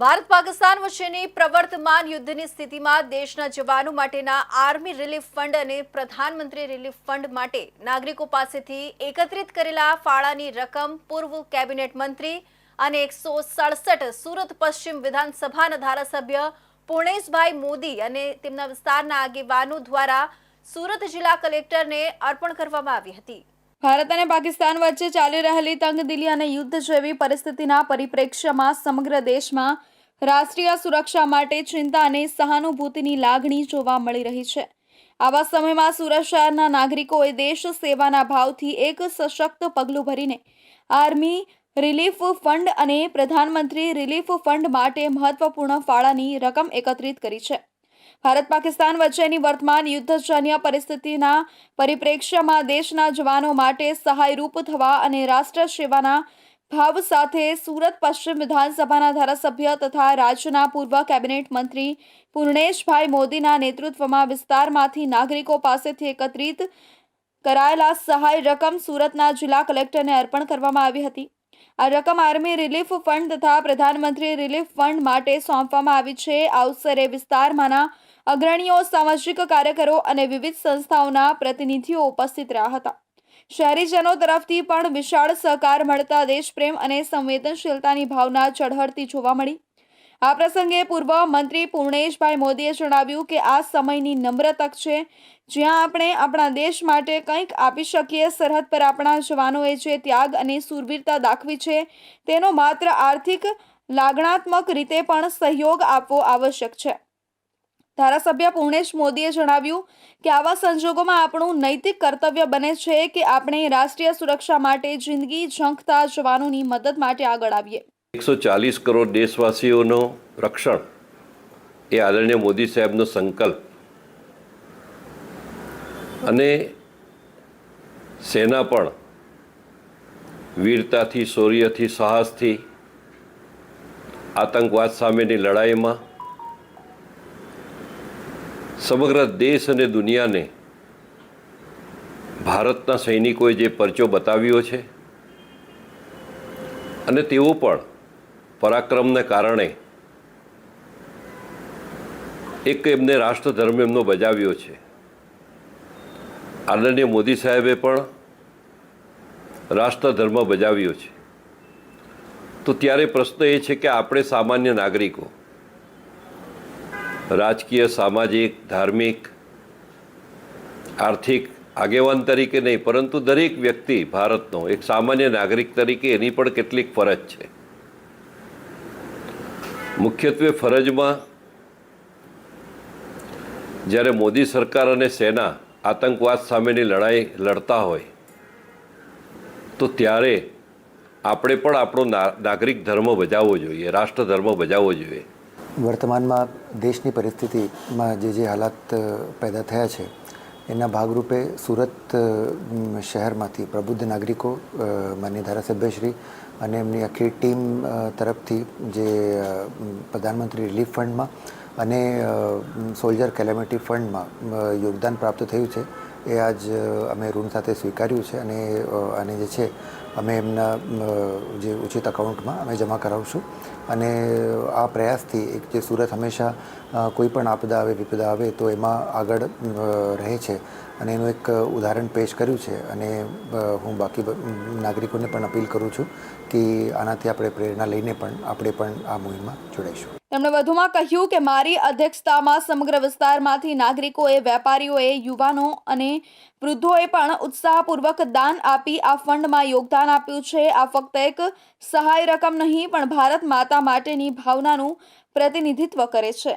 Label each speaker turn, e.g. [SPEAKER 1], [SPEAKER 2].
[SPEAKER 1] ભારત પાકિસ્તાન વચ્ચેની પ્રવર્તમાન યુદ્ધની સ્થિતિમાં દેશના જવાનો માટેના આર્મી રિલીફ ફંડ અને પ્રધાનમંત્રી રિલીફ ફંડ માટે નાગરિકો પાસેથી એકત્રિત કરેલા ફાળાની રકમ પૂર્વ કેબિનેટ મંત્રી અને 167 સુરત પશ્ચિમ વિધાનસભાના ધારાસભ્ય પૂર્ણેશભાઈ મોદી અને તેમના વિસ્તારના આગેવાનો દ્વારા સુરત જિલ્લા કલેક્ટરને અર્પણ કરવામાં આવી હતી। ભારત અને પાકિસ્તાન વચ્ચે ચાલી રહેલી તંગદિલી અને યુદ્ધ જેવી પરિસ્થિતિના પરિપ્રેક્ષ્યમાં સમગ્ર દેશમાં રાષ્ટ્રીય સુરક્ષા માટે ચિંતા અને સહાનુભૂતિની લાગણી જોવા મળી રહી છે। આવા સમયમાં સુરત શહેરના નાગરિકોએ દેશ સેવાના ભાવથી એક સશક્ત પગલું ભરીને આર્મી રિલીફ ફંડ અને પ્રધાનમંત્રી રિલીફ ફંડ માટે મહત્વપૂર્ણ ફાળાની રકમ એકત્રિત કરી છે। ભારત પાકિસ્તાન વચ્ચેની વર્તમાન યુદ્ધજન્ય પરિસ્થિતિના પરિપ્રેક્ષ્યમાં દેશના જવાનો માટે સહાયરૂપ થવા અને રાષ્ટ્ર સેવાના ભાવ સાથે સુરત પશ્ચિમ વિધાનસભાના ધારાસભ્ય તથા રાજ્યના પૂર્વ કેબિનેટ મંત્રી પૂર્ણેશભાઈ મોદીના નેતૃત્વમાં વિસ્તારમાંથી નાગરિકો પાસેથી એકત્રિત કરાયેલા સહાય રકમ સુરતના જિલ્લા કલેક્ટરને અર્પણ કરવામાં આવી હતી। આ રકમ આર્મી રિલીફ ફંડ તથા પ્રધાનમંત્રી રિલીફ ફંડ માટે સોંપવામાં આવી છે। આ અવસરે વિસ્તારમાંના અગ્રણીઓ, સામાજિક કાર્યકરો અને વિવિધ સંસ્થાઓના પ્રતિનિધિઓ ઉપસ્થિત રહ્યા હતા। શહેરીજનો તરફથી પણ વિશાળ સહકાર મળતા દેશપ્રેમ અને સંવેદનશીલતાની ભાવના ચઢહળતી જોવા મળી। આ પ્રસંગે પૂર્વ મંત્રી પૂર્ણેશભાઈ મોદીએ જણાવ્યું કે આ સમયની નમ્ર તક છે જ્યાં આપણે આપણા દેશ માટે કંઈક આપી શકીએ। સરહદ પર આપણા જવાનોએ જે ત્યાગ અને શૂરવીરતા દાખવી છે તેનો માત્ર આર્થિક લાગણાત્મક રીતે પણ સહયોગ આપવો આવશ્યક છે। ધારાસભ્ય પૂર્ણેશ મોદીએ જણાવ્યું કે આવા સંજોગોમાં આપણું નૈતિક કર્તવ્ય બને છે કે આપણે રાષ્ટ્રીય સુરક્ષા માટે જિંદગી ઝંખતા જવાનોની મદદ માટે આગળ આવીએ।
[SPEAKER 2] 140 કરોડ દેશવાસીઓનું રક્ષણ એ આદરણીય મોદી સાહેબનો સંકલ્પ અને સેના પણ વીરતાથી, શૌર્યથી, સાહસથી આતંકવાદ સામેની લડાઈમાં સમગ્ર દેશ અને દુનિયાને ભારતના સૈનિકોએ જે પરચો બતાવ્યો છે અને તેઓ પણ પરાક્રમને કારણે એક એમને રાષ્ટ્રધર્મ એમનો બજાવ્યો છે। આદરણીય મોદી સાહેબે પણ રાષ્ટ્રધર્મ બજાવ્યો છે। તો ત્યારે પ્રશ્ન એ છે કે આપણે સામાન્ય નાગરિકો રાજકીય, સામાજિક, ધાર્મિક, આર્થિક આગેવાન તરીકે નહીં પરંતુ દરેક વ્યક્તિ ભારતનો એક સામાન્ય નાગરિક તરીકે એની પણ કેટલીક ફરજ છે। મુખ્યત્વે ફરજમાં જ્યારે મોદી સરકાર અને સેના આતંકવાદ સામેની લડાઈ લડતા હોય તો ત્યારે આપણે પણ આપણો નાગરિક ધર્મ બજાવવો જોઈએ, રાષ્ટ્રધર્મ બજાવવો જોઈએ।
[SPEAKER 3] વર્તમાનમાં દેશની પરિસ્થિતિમાં જે હાલાત પેદા થયા છે એના ભાગરૂપે સુરત શહેરમાંથી પ્રબુદ્ધ નાગરિકો, માનનીય ધારાસભ્યશ્રી અને એમની આખી ટીમ તરફથી જે પ્રધાનમંત્રી રિલીફ ફંડમાં અને સોલ્જર કેલેમિટી ફંડમાં યોગદાન પ્રાપ્ત થયું છે એ આજ અમે ઋણ સાથે સ્વીકાર્યું છે અને જે છે અમે એમના જે ઉચિત એકાઉન્ટમાં અમે જમા કરાવશું। અને આ પ્રયાસથી એક જે સુરત હંમેશા કોઈ પણ આપદા આવે, વિપદા આવે તો એમાં આગળ રહે છે અને એનું એક ઉદાહરણ પેશ કર્યું છે। અને હું બાકી નાગરિકોને પણ અપીલ કરું છું કે આનાથી આપણે પ્રેરણા લઈને પણ આપણે પણ આ મુહિમમાં જોડાઈશું।
[SPEAKER 1] તેમણે વધુમાં કહ્યું કે મારી અધ્યક્ષતામાં સમગ્ર વિસ્તારમાંથી નાગરિકોએ, વેપારીઓએ, યુવાનો અને વૃદ્ધોએ પણ ઉત્સાહપૂર્વક દાન આપી આ ફંડમાં યોગદાન આપ્યું છે। આ ફક્ત એક સહાય રકમ નહીં પણ ભારત માતા માટેની ભાવનાનું પ્રતિનિધિત્વ કરે છે।